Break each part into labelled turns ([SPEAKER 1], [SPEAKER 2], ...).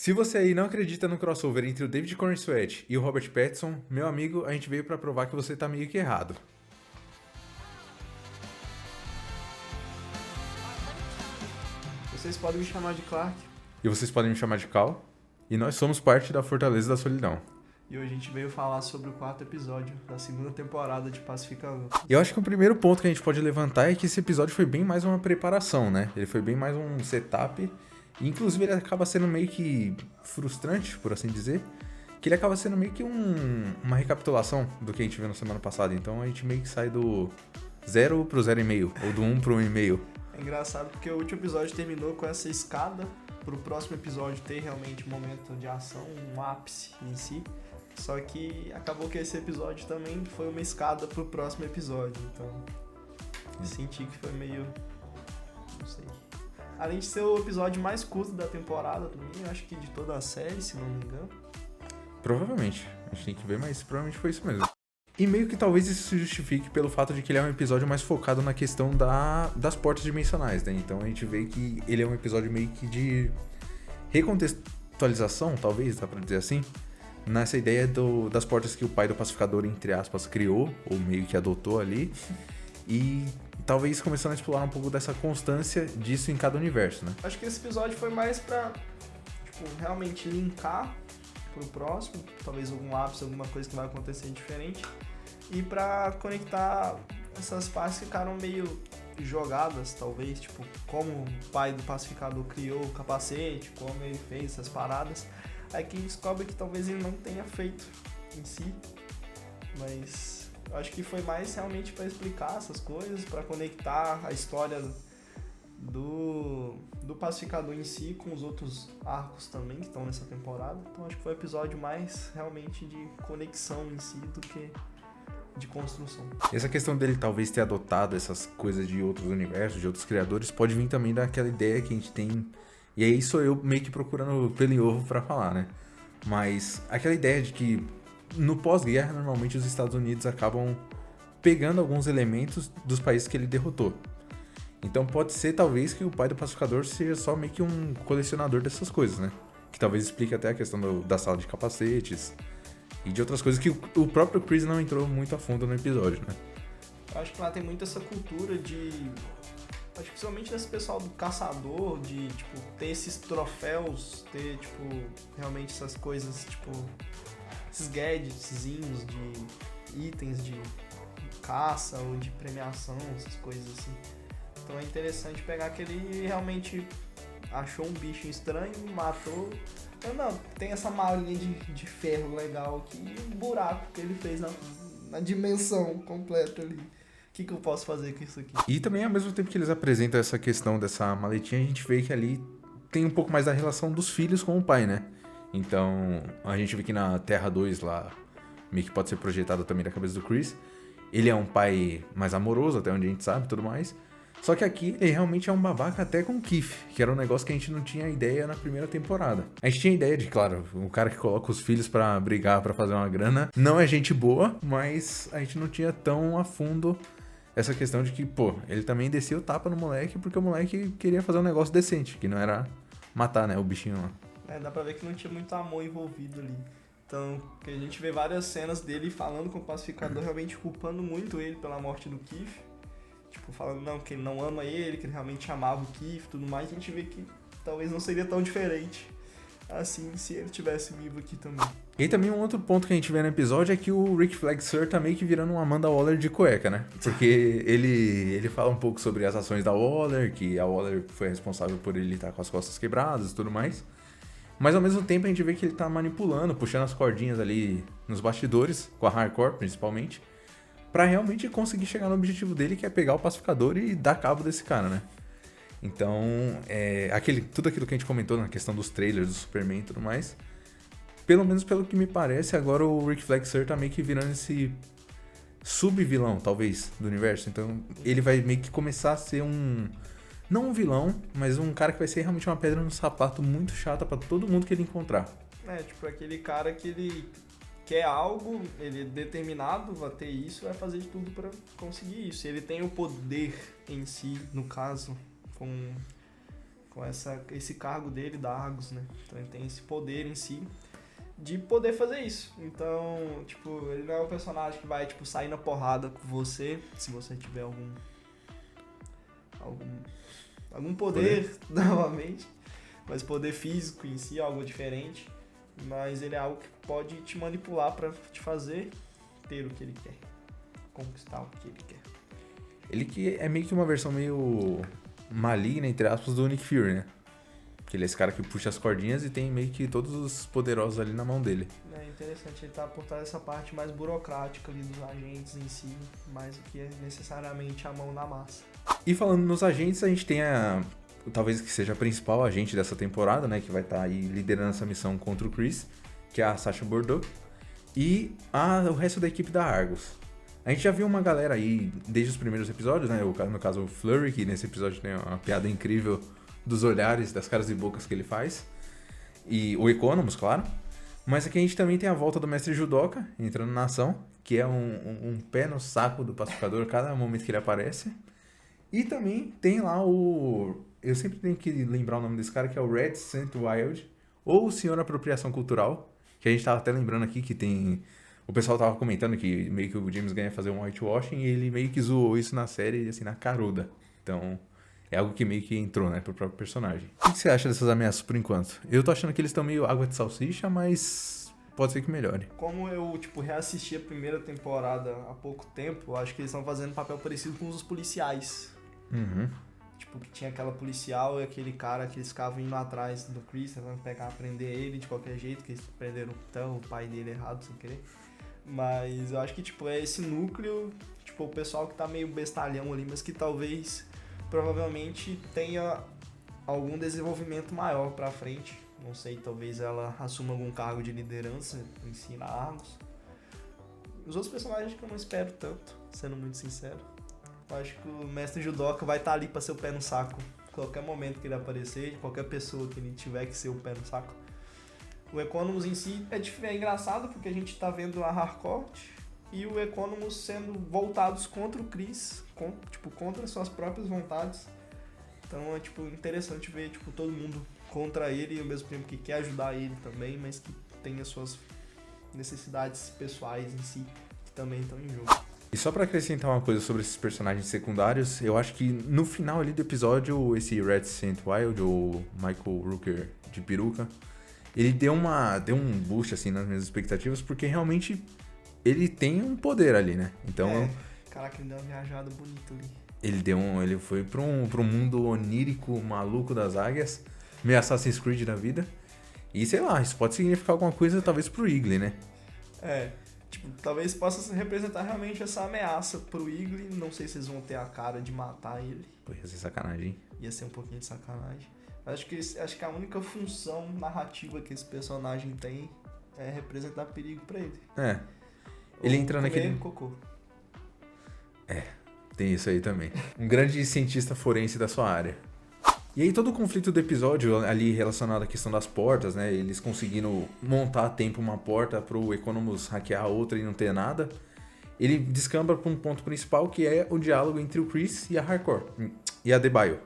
[SPEAKER 1] Se você aí não acredita no crossover entre o David Corenswet e o Robert Pattinson, meu amigo, a gente veio pra provar que você tá meio que errado.
[SPEAKER 2] Vocês podem me chamar de Clark.
[SPEAKER 1] E vocês podem me chamar de Cal, e nós somos parte da Fortaleza da Solidão.
[SPEAKER 2] E hoje a gente veio falar sobre o 4º episódio da segunda temporada de Pacificador.
[SPEAKER 1] E eu acho que o primeiro ponto que a gente pode levantar é que esse episódio foi bem mais uma preparação, né? Ele foi bem mais um setup, e inclusive ele acaba sendo meio que frustrante, por assim dizer, que ele acaba sendo meio que uma recapitulação do que a gente viu na semana passada. Então a gente meio que sai do 0 pro 0,5, ou do 1 pro 1,5.
[SPEAKER 2] É engraçado porque o último episódio terminou com essa escada pro próximo episódio ter realmente um momento de ação, um ápice em si. Só que acabou que esse episódio também foi uma escada pro próximo episódio, então senti que foi meio... não sei. Além de ser o episódio mais curto da temporada também, eu acho que de toda a série, se não me engano.
[SPEAKER 1] Provavelmente. A gente tem que ver, mas provavelmente foi isso mesmo. E meio que talvez isso se justifique pelo fato de que ele é um episódio mais focado na questão das portas dimensionais, né? Então a gente vê que ele é um episódio meio que de recontextualização, talvez, dá pra dizer assim, nessa ideia das portas que o pai do pacificador, entre aspas, criou, ou meio que adotou ali, e talvez começando a explorar um pouco dessa constância disso em cada universo, né?
[SPEAKER 2] Acho que esse episódio foi mais pra, realmente linkar pro próximo, talvez algum ápice, alguma coisa que vai acontecer diferente, e pra conectar essas partes que ficaram meio jogadas, talvez, tipo, como o pai do pacificador criou o capacete, como ele fez essas paradas. Aí quem descobre que talvez ele não tenha feito em si, mas eu acho que foi mais realmente pra explicar essas coisas, pra conectar a história do pacificador em si com os outros arcos também que estão nessa temporada. Então acho que foi um episódio mais realmente de conexão em si do que de construção.
[SPEAKER 1] Essa questão dele talvez ter adotado essas coisas de outros universos, de outros criadores, pode vir também daquela ideia que a gente tem. E aí sou eu meio que procurando pelo em ovo pra falar, né? Mas aquela ideia de que no pós-guerra, normalmente os Estados Unidos acabam pegando alguns elementos dos países que ele derrotou. Então pode ser, talvez, que o pai do pacificador seja só meio que um colecionador dessas coisas, né? Que talvez explique até a questão da sala de capacetes e de outras coisas que o próprio Chris não entrou muito a fundo no episódio, né?
[SPEAKER 2] Eu acho que lá tem muito essa cultura de... acho que principalmente desse pessoal do caçador, de, tipo, ter esses troféus, ter, tipo, realmente essas coisas, tipo, esses gadgetzinhos de itens de caça ou de premiação, essas coisas assim. Então é interessante pegar que ele realmente achou um bicho estranho, matou. Não, tem essa malinha de ferro legal aqui e um buraco que ele fez na dimensão completa ali. O que eu posso fazer com isso aqui?
[SPEAKER 1] E também, ao mesmo tempo que eles apresentam essa questão dessa maletinha, a gente vê que ali tem um pouco mais da relação dos filhos com o pai, né? Então, a gente vê que na Terra 2 lá, meio que pode ser projetado também na cabeça do Chris. Ele é um pai mais amoroso, até onde a gente sabe e tudo mais. Só que aqui ele realmente é um babaca até com o Keith, que era um negócio que a gente não tinha ideia na primeira temporada. A gente tinha ideia de, claro, o cara que coloca os filhos pra brigar, pra fazer uma grana, não é gente boa, mas a gente não tinha tão a fundo essa questão de que, pô, ele também descia o tapa no moleque porque o moleque queria fazer um negócio decente, que não era matar, né, o bichinho lá.
[SPEAKER 2] Dá pra ver que não tinha muito amor envolvido ali. Então, que a gente vê várias cenas dele falando com o pacificador, realmente culpando muito ele pela morte do Keith. Tipo, falando não, que ele não ama ele, que ele realmente amava o Keith e tudo mais. A gente vê que talvez não seria tão diferente assim se ele tivesse vivo aqui também.
[SPEAKER 1] E também um outro ponto que a gente vê no episódio é que o Rick Flag Sir tá meio que virando um Amanda Waller de cueca, né? Porque ele fala um pouco sobre as ações da Waller, que a Waller foi responsável por ele estar com as costas quebradas e tudo mais. Mas ao mesmo tempo a gente vê que ele tá manipulando, puxando as cordinhas ali nos bastidores, com a Hardcore principalmente, pra realmente conseguir chegar no objetivo dele, que é pegar o pacificador e dar cabo desse cara, né? Então, tudo aquilo que a gente comentou na questão dos trailers, do Superman e tudo mais, pelo menos pelo que me parece, agora o Rick Flag Sir tá meio que virando esse sub-vilão, talvez, do universo. Então, ele vai meio que começar a ser não um vilão, mas um cara que vai ser realmente uma pedra no sapato muito chata pra todo mundo que ele encontrar.
[SPEAKER 2] Tipo, aquele cara que ele quer algo, ele é determinado, vai ter isso, vai fazer de tudo pra conseguir isso. Ele tem o poder em si, no caso, com com esse cargo dele da Argus, né? Então ele tem esse poder em si de poder fazer isso. Então, tipo, ele não é um personagem que vai, tipo, sair na porrada com você, se você tiver algum poder, novamente, mas poder físico em si é algo diferente, mas ele é algo que pode te manipular pra te fazer ter o que ele quer, conquistar o que ele quer.
[SPEAKER 1] Ele que é meio que uma versão meio maligna, entre aspas, do Nick Fury, né? Que ele é esse cara que puxa as cordinhas e tem meio que todos os poderosos ali na mão dele.
[SPEAKER 2] É interessante, ele tá por trás dessa parte mais burocrática ali dos agentes em si, mais do que necessariamente a mão na massa.
[SPEAKER 1] E falando nos agentes, a gente tem talvez que seja a principal agente dessa temporada, né? Que vai estar aí liderando essa missão contra o Chris, que é a Sasha Bordeaux. E o resto da equipe da Argus. A gente já viu uma galera aí desde os primeiros episódios, né? No caso o Flurry, que nesse episódio tem uma piada incrível dos olhares, das caras e bocas que ele faz. E o Economus, claro. Mas aqui a gente também tem a volta do Mestre Judoka entrando na ação, que é um pé no saco do pacificador cada momento que ele aparece. E também tem lá eu sempre tenho que lembrar o nome desse cara, que é o Red St. Wild, ou o Senhor Apropriação Cultural, que a gente tava até lembrando aqui que tem... O pessoal tava comentando que meio que o James Gunn ia fazer um whitewashing e ele meio que zoou isso na série, assim, na caruda. Então... é algo que meio que entrou, né, pro próprio personagem. O que você acha dessas ameaças por enquanto? Eu tô achando que eles estão meio água de salsicha, mas pode ser que melhore.
[SPEAKER 2] Como eu, tipo, reassisti a primeira temporada há pouco tempo, eu acho que eles estão fazendo um papel parecido com os policiais.
[SPEAKER 1] Uhum.
[SPEAKER 2] Tipo, que tinha aquela policial e aquele cara que eles ficavam indo atrás do Chris, tentando prender ele de qualquer jeito, que eles prenderam então, o pai dele errado, sem querer. Mas eu acho que, tipo, é esse núcleo, tipo, o pessoal que tá meio bestalhão ali, mas que talvez... provavelmente tenha algum desenvolvimento maior pra frente. Não sei, talvez ela assuma algum cargo de liderança em si na Argus. Os outros personagens que eu não espero tanto, sendo muito sincero. Eu acho que o Mestre Judoka vai estar ali pra ser o pé no saco. Qualquer momento que ele aparecer, qualquer pessoa que ele tiver que ser o pé no saco. O Economus em si é engraçado porque a gente tá vendo a Harcourt e o Economus sendo voltados contra o Chris, contra suas próprias vontades. Então é tipo interessante ver tipo todo mundo contra ele e ao mesmo tempo que quer ajudar ele também, mas que tem as suas necessidades pessoais em si que também estão em jogo.
[SPEAKER 1] E só pra acrescentar uma coisa sobre esses personagens secundários, eu acho que no final ali do episódio, esse Red St. Wild, ou Michael Rooker de peruca, ele deu um boost assim nas minhas expectativas, porque realmente ele tem um poder ali, né? Então,
[SPEAKER 2] caraca, ele deu uma viajada bonita ali.
[SPEAKER 1] Ele foi pra um mundo onírico, maluco das águias, meio Assassin's Creed da vida. E sei lá, isso pode significar alguma coisa talvez pro Igli, né?
[SPEAKER 2] Tipo, talvez possa representar realmente essa ameaça pro Igli. Não sei se eles vão ter a cara de matar ele.
[SPEAKER 1] Pô, ia ser sacanagem, hein?
[SPEAKER 2] Ia ser um pouquinho de sacanagem. Acho que a única função narrativa que esse personagem tem é representar perigo pra ele.
[SPEAKER 1] Ele entra naquele...
[SPEAKER 2] cocô.
[SPEAKER 1] Tem isso aí também. Um grande cientista forense da sua área. E aí todo o conflito do episódio ali relacionado à questão das portas, né? Eles conseguindo montar a tempo uma porta pro Economus hackear a outra e não ter nada. Ele descamba para um ponto principal que é o diálogo entre o Chris e a Harcourt. E a Adebayo.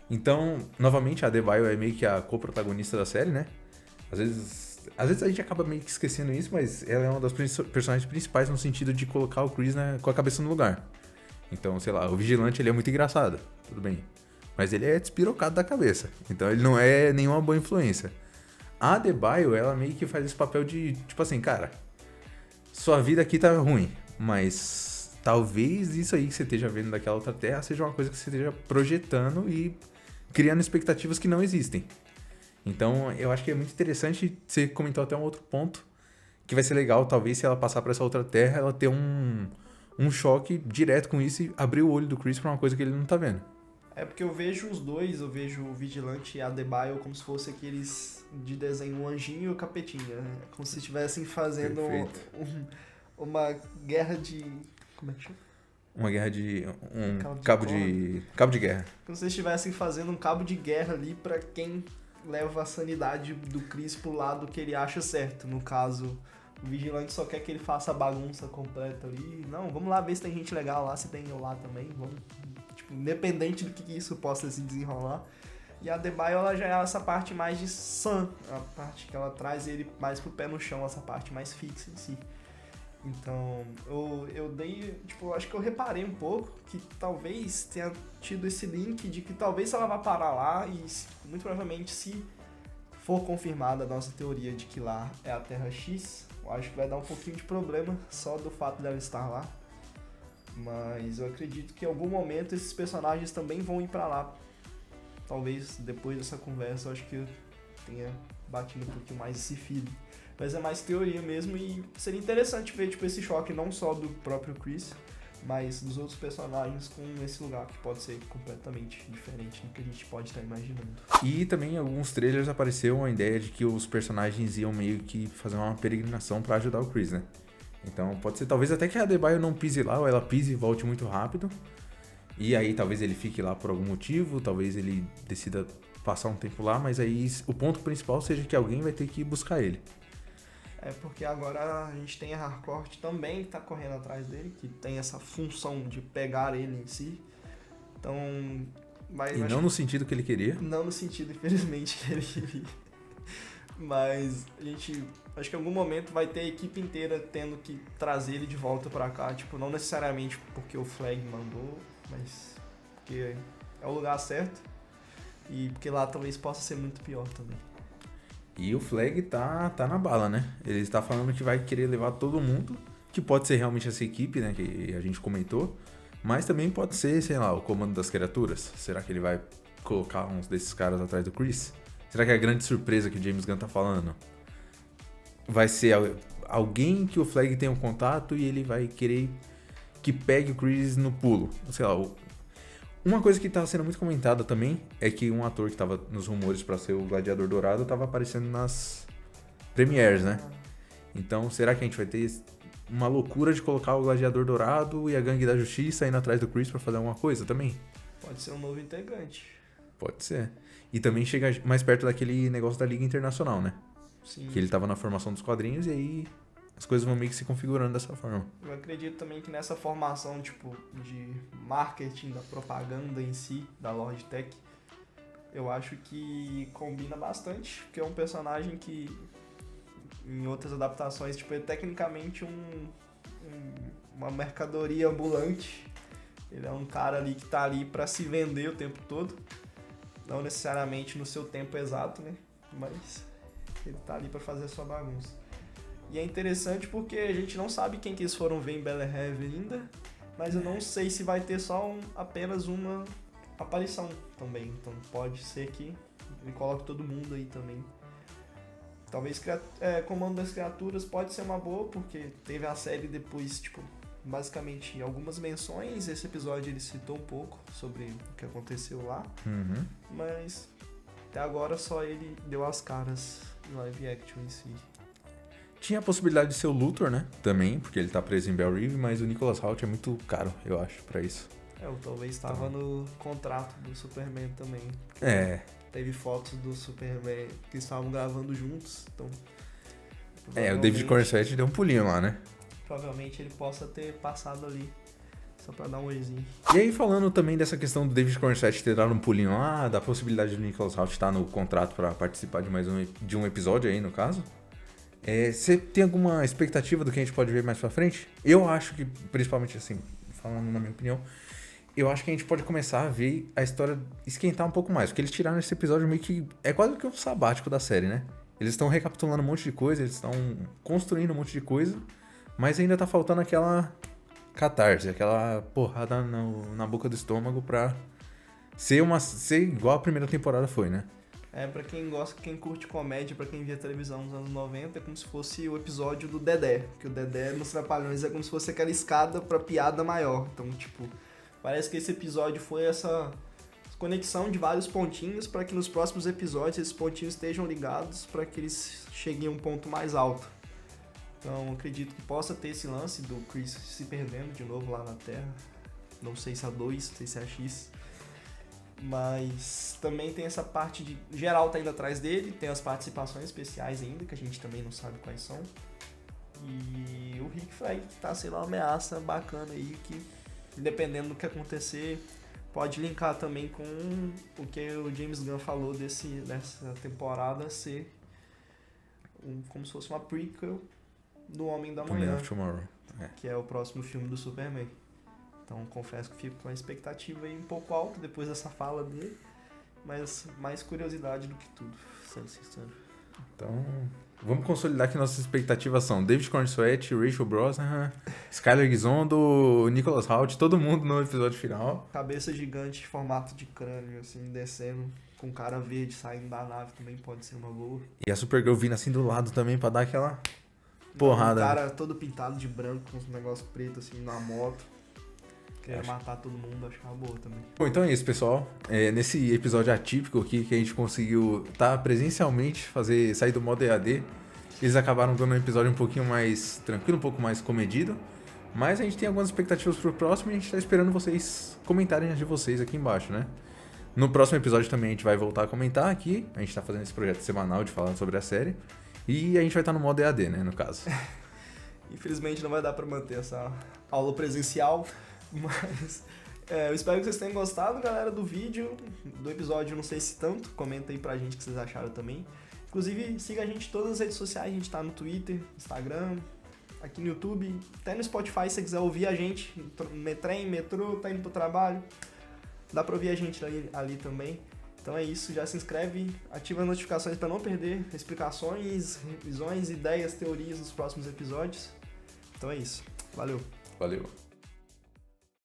[SPEAKER 1] Então, novamente, a Adebayo é meio que a co-protagonista da série, né? Às vezes a gente acaba meio que esquecendo isso, mas ela é uma das personagens principais no sentido de colocar o Chris com a cabeça no lugar. Então, sei lá, o Vigilante ele é muito engraçado, tudo bem. Mas ele é despirocado da cabeça, então ele não é nenhuma boa influência. A Adebayo, ela meio que faz esse papel de, tipo assim, cara, sua vida aqui tá ruim, mas talvez isso aí que você esteja vendo daquela outra terra seja uma coisa que você esteja projetando e criando expectativas que não existem. Então, eu acho que é muito interessante, você comentou até um outro ponto, que vai ser legal, talvez, se ela passar para essa outra terra, ela ter um choque direto com isso e abrir o olho do Chris pra uma coisa que ele não tá vendo.
[SPEAKER 2] É porque eu vejo os dois, eu vejo o Vigilante e a Adebayo como se fosse aqueles de desenho, o anjinho e o capetinha, né? Como se estivessem fazendo uma guerra de... Como é que chama?
[SPEAKER 1] Uma guerra de... Cabo de guerra.
[SPEAKER 2] Como se estivessem fazendo um cabo de guerra ali pra quem leva a sanidade do Chris pro lado que ele acha certo. No caso, o Vigilante só quer que ele faça a bagunça completa ali. Não, vamos lá ver se tem gente legal lá, se tem eu lá também. Vamos, tipo, independente do que isso possa se desenrolar. E a Adebayo, ela já é essa parte mais de Sam, a parte que ela traz ele mais pro pé no chão, essa parte mais fixa em si. Então, eu dei, tipo, acho que eu reparei um pouco que talvez tenha tido esse link de que talvez ela vá parar lá e muito provavelmente se for confirmada a nossa teoria de que lá é a Terra X, eu acho que vai dar um pouquinho de problema só do fato dela estar lá. Mas eu acredito que em algum momento esses personagens também vão ir pra lá. Talvez depois dessa conversa eu acho que eu tenha batido um pouquinho mais esse feeling. Mas é mais teoria mesmo e seria interessante ver tipo, esse choque não só do próprio Chris, mas dos outros personagens com esse lugar que pode ser completamente diferente do que a gente pode estar imaginando.
[SPEAKER 1] E também em alguns trailers apareceu a ideia de que os personagens iam meio que fazer uma peregrinação pra ajudar o Chris, né? Então pode ser talvez até que a Adebayo não pise lá, ou ela pise e volte muito rápido. E aí talvez ele fique lá por algum motivo, talvez ele decida passar um tempo lá, mas aí o ponto principal seja que alguém vai ter que ir buscar ele.
[SPEAKER 2] É porque agora a gente tem a Harcourt também que tá correndo atrás dele, que tem essa função de pegar ele em si. Então...
[SPEAKER 1] E não no sentido que ele queria.
[SPEAKER 2] Não no sentido, infelizmente, que ele queria. Mas a gente... Acho que em algum momento vai ter a equipe inteira tendo que trazer ele de volta pra cá. Tipo, não necessariamente porque o Flag mandou, mas porque é o lugar certo. E porque lá talvez possa ser muito pior também.
[SPEAKER 1] E o Flag tá na bala, né? Ele está falando que vai querer levar todo mundo, que pode ser realmente essa equipe, né, que a gente comentou, mas também pode ser, sei lá, o comando das criaturas. Será que ele vai colocar uns desses caras atrás do Chris? Será que é a grande surpresa que o James Gunn tá falando vai ser alguém que o Flag tem um contato e ele vai querer que pegue o Chris no pulo? Sei lá, uma coisa que estava sendo muito comentada também é que um ator que estava nos rumores para ser o Gladiador Dourado estava aparecendo nas premieres, né? Então, será que a gente vai ter uma loucura de colocar o Gladiador Dourado e a Gangue da Justiça indo atrás do Chris para fazer alguma coisa também?
[SPEAKER 2] Pode ser um novo integrante.
[SPEAKER 1] Pode ser. E também chega mais perto daquele negócio da Liga Internacional, né?
[SPEAKER 2] Sim.
[SPEAKER 1] Que ele estava na formação dos quadrinhos e aí as coisas vão meio que se configurando dessa forma.
[SPEAKER 2] Eu acredito também que nessa formação, tipo, de marketing, da propaganda em si, da Lordtech, eu acho que combina bastante, porque é um personagem que, em outras adaptações, tipo, é tecnicamente uma mercadoria ambulante. Ele é um cara ali que tá ali pra se vender o tempo todo, não necessariamente no seu tempo exato, né? Mas ele tá ali pra fazer a sua bagunça. E é interessante porque a gente não sabe quem que eles foram ver em Bel Air ainda, mas eu não sei se vai ter só apenas uma aparição também. Então pode ser que ele coloque todo mundo aí também. Talvez Comando das Criaturas pode ser uma boa, porque teve a série depois, tipo, basicamente algumas menções. Esse episódio ele citou um pouco sobre o que aconteceu lá, mas até agora só ele deu as caras em live action em si.
[SPEAKER 1] Tinha a possibilidade de ser o Luthor, né? Também, porque ele tá preso em Bell Reeve, mas o Nicholas Hoult é muito caro, eu acho, pra isso.
[SPEAKER 2] Ou talvez estava no contrato do Superman também. Teve fotos do Superman que estavam gravando juntos, então...
[SPEAKER 1] O David Corenswet deu um pulinho lá, né?
[SPEAKER 2] Provavelmente ele possa ter passado ali, só pra dar um oizinho.
[SPEAKER 1] E aí, falando também dessa questão do David Corenswet ter dado um pulinho lá, da possibilidade do Nicholas Hoult estar no contrato pra participar de um episódio aí, no caso... Você tem alguma expectativa do que a gente pode ver mais pra frente? Eu acho que, principalmente assim, falando na minha opinião, eu acho que a gente pode começar a ver a história esquentar um pouco mais. Porque eles tiraram esse episódio meio que... É quase que um sabático da série, né? Eles estão recapitulando um monte de coisa, eles estão construindo um monte de coisa, mas ainda tá faltando aquela catarse, aquela porrada na boca do estômago pra ser igual a primeira temporada foi, né?
[SPEAKER 2] Pra quem gosta, quem curte comédia, pra quem via televisão nos anos 90, é como se fosse o episódio do Dedé. Que o Dedé nos Trapalhões é como se fosse aquela escada pra piada maior. Então, tipo, parece que esse episódio foi essa conexão de vários pontinhos pra que nos próximos episódios esses pontinhos estejam ligados pra que eles cheguem a um ponto mais alto. Então, acredito que possa ter esse lance do Chris se perdendo de novo lá na Terra. Não sei se é a 2, não sei se é a X. Mas também tem essa parte de... Geral tá indo atrás dele, tem as participações especiais ainda, que a gente também não sabe quais são. E o Rick Flag tá, sei lá, uma ameaça bacana aí, que dependendo do que acontecer, pode linkar também com o que o James Gunn falou dessa temporada ser como se fosse uma prequel do Homem da Manhã, que é o próximo filme do Superman. Então confesso que fico com a expectativa aí um pouco alta depois dessa fala dele, mas mais curiosidade do que tudo, sendo sincero.
[SPEAKER 1] Então, vamos consolidar que nossas expectativas são David Cornsweet, Rachel Brosnahan, Skyler Gisondo, Nicholas Hoult, todo mundo no episódio final.
[SPEAKER 2] Cabeça gigante, formato de crânio, assim, descendo, com cara verde saindo da nave também pode ser uma boa.
[SPEAKER 1] E a Supergirl vindo assim do lado também pra dar aquela porrada.
[SPEAKER 2] Um cara todo pintado de branco, com uns negócios pretos assim, na moto. Queria matar todo mundo, acho que é uma boa também.
[SPEAKER 1] Bom, então é isso, pessoal. Nesse episódio atípico aqui, que a gente conseguiu presencialmente sair do modo EAD, eles acabaram dando um episódio um pouquinho mais tranquilo, um pouco mais comedido. Mas a gente tem algumas expectativas pro próximo e a gente tá esperando vocês comentarem as de vocês aqui embaixo, né? No próximo episódio também a gente vai voltar a comentar aqui. A gente tá fazendo esse projeto semanal de falar sobre a série. E a gente vai estar no modo EAD, né, no caso.
[SPEAKER 2] Infelizmente não vai dar pra manter essa aula presencial. Mas eu espero que vocês tenham gostado, galera, do vídeo, do episódio, não sei se tanto. Comenta aí pra gente o que vocês acharam também. Inclusive, siga a gente em todas as redes sociais, a gente tá no Twitter, Instagram, aqui no YouTube, até no Spotify, se você quiser ouvir a gente, trem, metrô, tá indo pro trabalho, dá pra ouvir a gente ali também. Então é isso, já se inscreve, ativa as notificações pra não perder explicações, revisões, ideias, teorias dos próximos episódios. Então é isso, valeu!
[SPEAKER 1] Valeu!